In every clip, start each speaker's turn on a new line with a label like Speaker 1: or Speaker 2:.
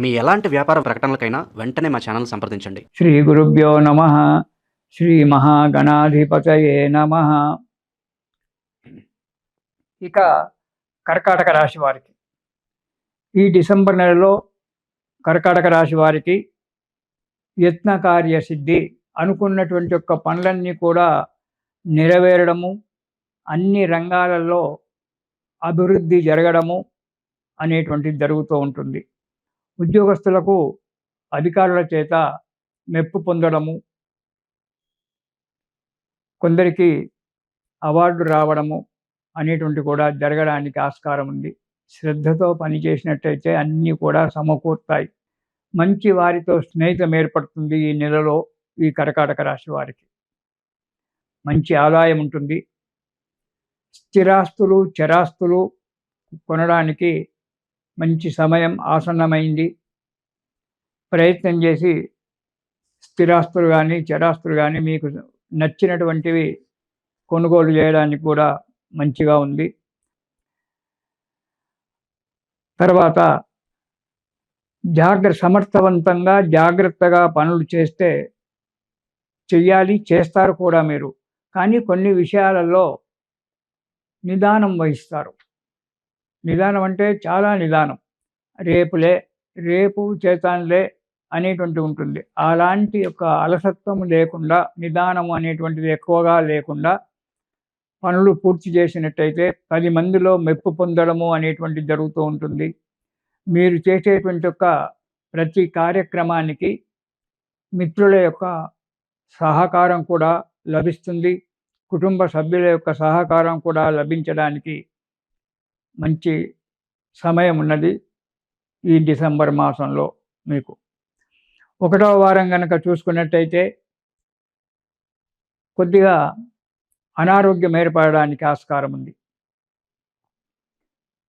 Speaker 1: మీ ఎలాంటి వ్యాపార ప్రకటనలకైనా వెంటనే మా ఛానల్ సంప్రదించండి.
Speaker 2: శ్రీ గురుభ్యో నమ. శ్రీ మహాగణాధిపతయే నమ. ఇక కర్కాటక రాశి వారికి ఈ డిసెంబర్ నెలలో కర్కాటక రాశి వారికి యత్న కార్య సిద్ధి, అనుకున్నటువంటి యొక్క పనులన్నీ కూడా నెరవేరడము, అన్ని రంగాలలో అభివృద్ధి జరగడము అనేటువంటిది జరుగుతూ ఉంటుంది. ఉద్యోగస్తులకు అధికారుల చేత మెప్పు పొందడము, కొందరికి అవార్డు రావడము అనేటువంటి కూడా జరగడానికి ఆస్కారం ఉంది. శ్రద్ధతో పనిచేసినట్టయితే అన్నీ కూడా సమకూరుతాయి. మంచి వారితో స్నేహితం ఏర్పడుతుంది. ఈ నెలలో ఈ కర్కాటక రాశి వారికి మంచి ఆదాయం ఉంటుంది. స్థిరాస్తులు, చరాస్తులు కొనడానికి మంచి సమయం ఆసన్నమైంది. ప్రయత్నం చేసి స్థిరాస్తులు కానీ చరాస్తులు కానీ మీకు నచ్చినటువంటివి కొనుగోలు చేయడానికి కూడా మంచిగా ఉంది. తర్వాత సమర్థవంతంగా జాగ్రత్తగా పనులు చెయ్యాలి, చేస్తారు కూడా మీరు. కానీ కొన్ని విషయాలలో నిదానం వహిస్తారు. నిదానం అంటే చాలా నిదానం. రేపు చేతానులే అనేటువంటి ఉంటుంది. అలాంటి యొక్క అలసత్వం లేకుండా, నిదానం అనేటువంటిది ఎక్కువగా లేకుండా పనులు పూర్తి చేసినట్టయితే 10 మందిలో మెప్పు పొందడము అనేటువంటిది జరుగుతూ ఉంటుంది. మీరు చేసేటువంటి యొక్క ప్రతి కార్యక్రమానికి మిత్రుల యొక్క సహకారం కూడా లభిస్తుంది. కుటుంబ సభ్యుల యొక్క సహకారం కూడా లభించడానికి మంచి సమయం ఉన్నది ఈ డిసెంబర్ మాసంలో. మీకు 1వ వారం కనుక చూసుకున్నట్టయితే కొద్దిగా అనారోగ్యం ఏర్పడడానికి ఆస్కారం ఉంది.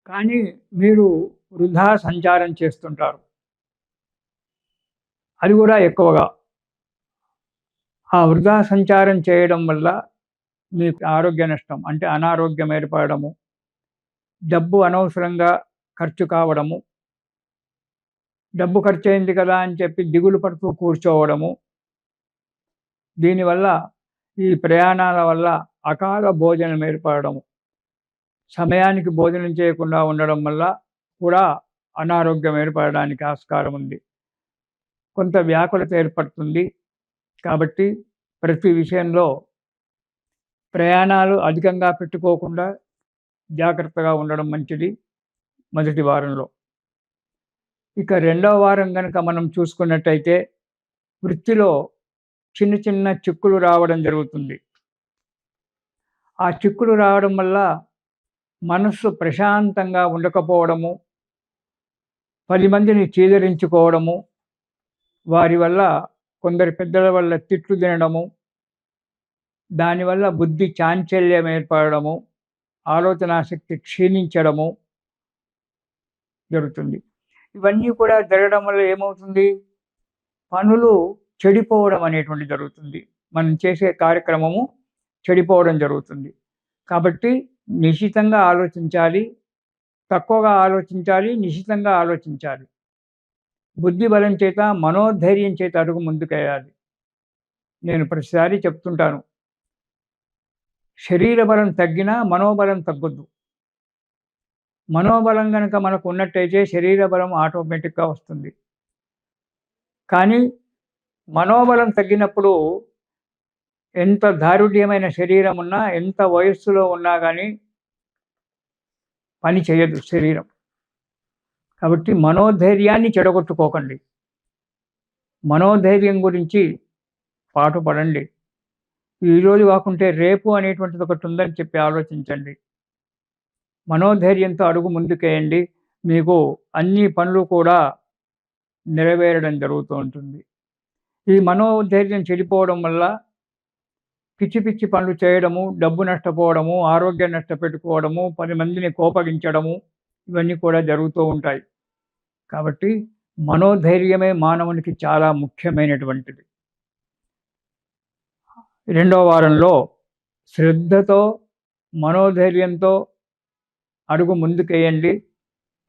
Speaker 2: కానీ మీరు వృధా సంచారం చేస్తుంటారు, అది కూడా ఎక్కువగా. ఆ వృధా సంచారం చేయడం వల్ల మీకు ఆరోగ్య నష్టం అంటే అనారోగ్యం ఏర్పడము, డబ్బు అనవసరంగా ఖర్చు కావడము, డబ్బు ఖర్చు అయింది కదా అని చెప్పి దిగులు పడుతూ కూర్చోవడము, దీనివల్ల ఈ ప్రయాణాల వల్ల అకాల భోజనం ఏర్పడము, సమయానికి భోజనం చేయకుండా ఉండడం వల్ల కూడా అనారోగ్యం ఏర్పడడానికి ఆస్కారం ఉంది. కొంత వ్యాకులత ఏర్పడుతుంది. కాబట్టి ప్రతి విషయంలో ప్రయాణాలు అధికంగా పెట్టుకోకుండా జాగ్రత్తగా ఉండడం మంచిది మొదటి వారంలో. ఇక 2వ వారం కనుక మనం చూసుకున్నట్టయితే వృత్తిలో చిన్న చిన్న చిక్కులు రావడం జరుగుతుంది. ఆ చిక్కులు రావడం వల్ల మనస్సు ప్రశాంతంగా ఉండకపోవడము, 10 మందిని చీదరించుకోవడము, వారి వల్ల కొందరి పెద్దల వల్ల తిట్లు తినడము, దానివల్ల బుద్ధి చాంచల్యం ఏర్పడము, ఆలోచనాశక్తి క్షీణించడము జరుగుతుంది. ఇవన్నీ కూడా జరగడం వల్ల ఏమవుతుంది? పనులు చెడిపోవడం అనేటువంటి జరుగుతుంది. మనం చేసే కార్యక్రమము చెడిపోవడం జరుగుతుంది. కాబట్టి నిశితంగా ఆలోచించాలి, తక్కువగా ఆలోచించాలి, నిశితంగా ఆలోచించాలి. బుద్ధి బలం చేత, మనోధైర్యం చేత అడుగు ముందుకేయాలి. నేను ప్రతిసారి చెప్తుంటాను, శరీర బలం తగ్గినా మనోబలం తగ్గొద్దు. మనోబలం కనుక మనకు ఉన్నట్టయితే శరీర బలం ఆటోమేటిక్గా వస్తుంది. కానీ మనోబలం తగ్గినప్పుడు ఎంత దారుఢ్యమైన శరీరం ఉన్నా, ఎంత వయస్సులో ఉన్నా కానీ పని చేయదు శరీరం. కాబట్టి మనోధైర్యాన్ని చెడగొట్టుకోకండి. మనోధైర్యం గురించి పాటుపడండి. ఈరోజు కాకుంటే రేపు అనేటువంటిది ఒకటి ఉందని చెప్పి ఆలోచించండి. మనోధైర్యంతో అడుగు ముందుకేయండి. మీకు అన్ని పనులు కూడా నెరవేరడం జరుగుతూ ఉంటుంది. ఈ మనోధైర్యం చెడిపోవడం వల్ల పిచ్చి పిచ్చి పనులు చేయడము, డబ్బు నష్టపోవడము, ఆరోగ్యం నష్టపెట్టుకోవడము, 10 మందిని కోపగించడము, ఇవన్నీ కూడా జరుగుతూ ఉంటాయి. కాబట్టి మనోధైర్యమే మానవునికి చాలా ముఖ్యమైనటువంటిది. 2వ వారంలో శ్రద్ధతో, మనోధైర్యంతో అడుగు ముందుకేయండి.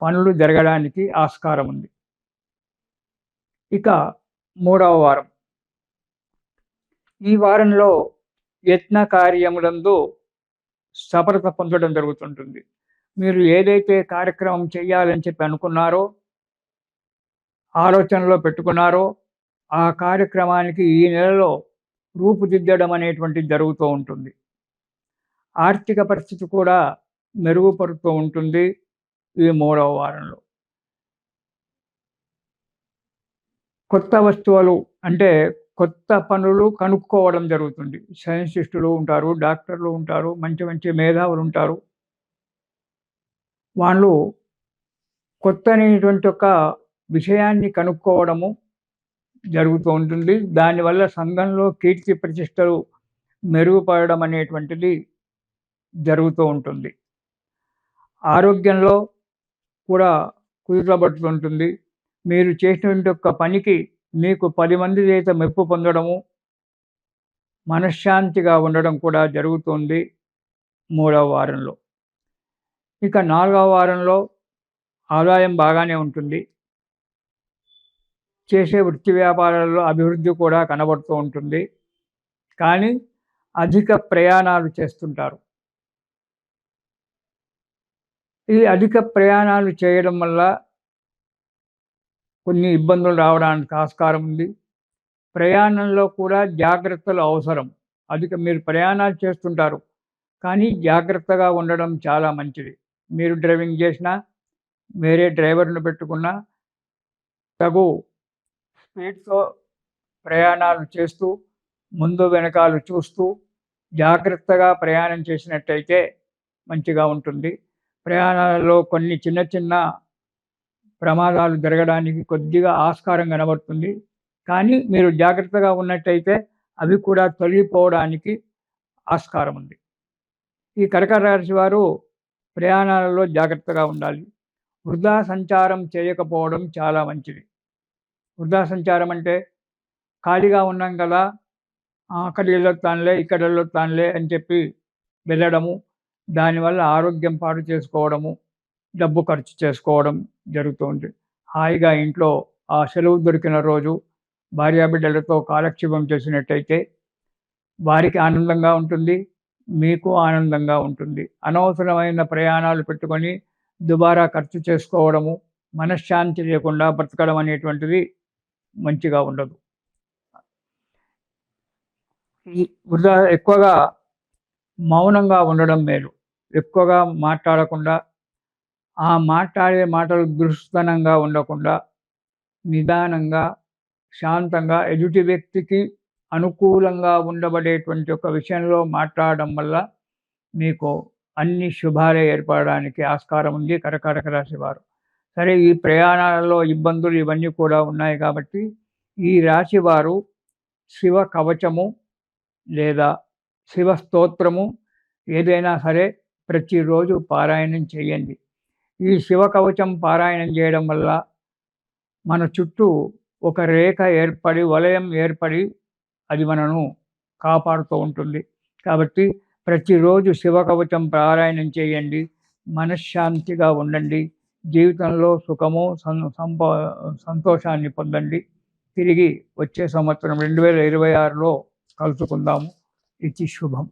Speaker 2: పనులు జరగడానికి ఆస్కారం ఉంది. ఇక 3వ వారం. ఈ వారంలో యత్న కార్యములందు సఫలత పొందడం జరుగుతుంటుంది. మీరు ఏదైతే కార్యక్రమం చేయాలని చెప్పి అనుకున్నారో, ఆలోచనలో పెట్టుకున్నారో, ఆ కార్యక్రమానికి ఈ నెలలో రూపుదిద్దడం అనేటువంటిది జరుగుతూ ఉంటుంది. ఆర్థిక పరిస్థితి కూడా మెరుగుపడుతూ ఉంటుంది ఈ 3వ వారంలో. కొత్త వస్తువులు అంటే కొత్త పనులు కనుక్కోవడం జరుగుతుంది. సైంటిస్టులు ఉంటారు, డాక్టర్లు ఉంటారు, మంచి మంచి మేధావులు ఉంటారు. వాళ్ళు కొత్తనైనటువంటి ఒక విషయాన్ని కనుక్కోవడము జరుగుతూ ఉంటుంది. దానివల్ల సంఘంలో కీర్తి ప్రతిష్టలు మెరుగుపడడం అనేటువంటిది జరుగుతూ ఉంటుంది. ఆరోగ్యంలో కూడా కుదుటపడుతుంటుంది. మీరు చేసినటువంటి ఒక పనికి మీకు 10 మంది చేత మెప్పు పొందడము, మనశ్శాంతిగా ఉండడం కూడా జరుగుతుంది 3వ వారంలో. ఇక 4వ వారంలో ఆదాయం బాగానే ఉంటుంది. చేసే వృత్తి వ్యాపారాల్లో అభివృద్ధి కూడా కనబడుతూ ఉంటుంది. కానీ అధిక ప్రయాణాలు చేస్తుంటారు. ఈ అధిక ప్రయాణాలు చేయడం వల్ల కొన్ని ఇబ్బందులు రావడానికి ఆస్కారం ఉంది. ప్రయాణంలో కూడా జాగ్రత్తలు అవసరం. మీరు ప్రయాణాలు చేస్తుంటారు, కానీ జాగ్రత్తగా ఉండడం చాలా మంచిది. మీరు డ్రైవింగ్ చేసినా, వేరే డ్రైవర్‌ని పెట్టుకున్నా తగు స్పీడ్‌తో ప్రయాణాలు చేస్తూ, ముందు వెనకాలు చూస్తూ, జాగ్రత్తగా ప్రయాణం చేసినట్టయితే మంచిగా ఉంటుంది. ప్రయాణాలలో కొన్ని చిన్న చిన్న ప్రమాదాలు జరగడానికి కొద్దిగా ఆస్కారం కనబడుతుంది. కానీ మీరు జాగ్రత్తగా ఉన్నట్టయితే అవి కూడా తొలగిపోవడానికి ఆస్కారం ఉంది. ఈ కర్కాటక రాశి వారు ప్రయాణాలలో జాగ్రత్తగా ఉండాలి. వృధా సంచారం చేయకపోవడం చాలా మంచిది. వృధా సంచారం అంటే ఖాళీగా ఉన్నాం కదా, అక్కడ వెళ్ళొస్తానులే, ఇక్కడ వెళ్ళొస్తానులే అని చెప్పి వెళ్ళడము, దానివల్ల ఆరోగ్యం పాడు చేసుకోవడము, డబ్బు ఖర్చు చేసుకోవడం జరుగుతుంది. హాయిగా ఇంట్లో ఆ సెలవు దొరికిన రోజు భార్యాబిడ్డలతో కాలక్షేపం చేసినట్టయితే వారికి ఆనందంగా ఉంటుంది, మీకు ఆనందంగా ఉంటుంది. అనవసరమైన ప్రయాణాలు పెట్టుకొని దుబారా ఖర్చు చేసుకోవడము, మనశ్శాంతి లేకుండా బ్రతకడం అనేటువంటిది మంచిగా ఉండదు. ఈ వృధా ఎక్కువగా మౌనంగా ఉండడం మేలు. ఎక్కువగా మాట్లాడకుండా, ఆ మాట్లాడే మాటలు దురుస్తనంగా ఉండకుండా, నిదానంగా, శాంతంగా ఎదుటి వ్యక్తికి అనుకూలంగా ఉండబడేటువంటి ఒక విషయంలో మాట్లాడడం వల్ల మీకు అన్ని శుభాలే ఏర్పడడానికి ఆస్కారం ఉంది కర్కాటక రాశి వారు. సరే, ఈ ప్రయాణాలలో ఇబ్బందులు ఇవన్నీ కూడా ఉన్నాయి కాబట్టి ఈ రాశి వారు శివ కవచము లేదా శివ స్తోత్రము ఏదైనా సరే ప్రతిరోజు పారాయణం చేయండి. ఈ శివ కవచం పారాయణం చేయడం వల్ల మన చుట్టూ ఒక రేఖ ఏర్పడి, వలయం ఏర్పడి అది మనను కాపాడుతూ ఉంటుంది. కాబట్టి ప్రతిరోజు శివ కవచం పారాయణం చేయండి. మనశ్శాంతిగా ఉండండి. జీవితంలో సుఖము, సంతోషాన్ని పొందండి. తిరిగి వచ్చే సంవత్సరం 2026లో కలుసుకుందాము. ఇది శుభం.